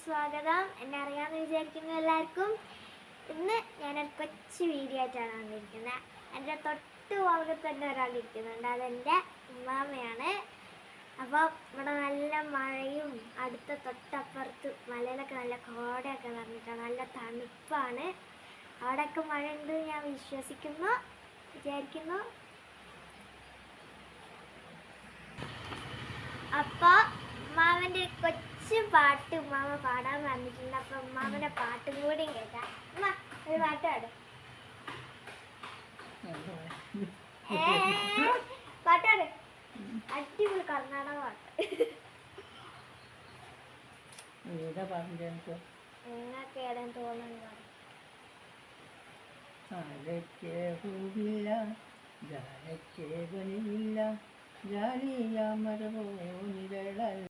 സ്വാഗതം. എന്നെ അറിയാമെന്ന് വിചാരിക്കുന്നു എല്ലാവർക്കും. ഇന്ന് ഞാനൊരു കൊച്ചു വീഡിയോ ആയിട്ടാണ് വന്നിരിക്കുന്നത്. എൻ്റെ തൊട്ട് ഭാഗത്ത് തന്നെ ഒരാളിരിക്കുന്നുണ്ട്, അതെൻ്റെ ഉമ്മാമയാണ്. അപ്പോൾ ഇവിടെ നല്ല മഴയും അടുത്ത തൊട്ടപ്പുറത്ത് മലയിലൊക്കെ നല്ല കോടയൊക്കെ നിറഞ്ഞിട്ടാണ്, നല്ല തണുപ്പാണ്. അവിടെയൊക്കെ മഴ ഉണ്ട് ഞാൻ വിചാരിക്കുന്നു. അപ്പോൾ ഉമ്മാമൻ്റെ കൊച്ചു പാട്ട് ഉമ്മാമ പാടാൻ പറഞ്ഞിട്ടുണ്ട്. അപ്പൊ ഉമ്മാമന്റെ പാട്ടും കൂടിയും കേൾക്കാം. ഉമ്മ ഒരു പാട്ട് പാടും. പാട്ടാട്, അടിപൊളി കർണാടക പാട്ട്. നിങ്ങൾക്ക് ഏതെങ്കിലും തോന്നുന്നു? ജാലിയ മരവോ നിഴൽ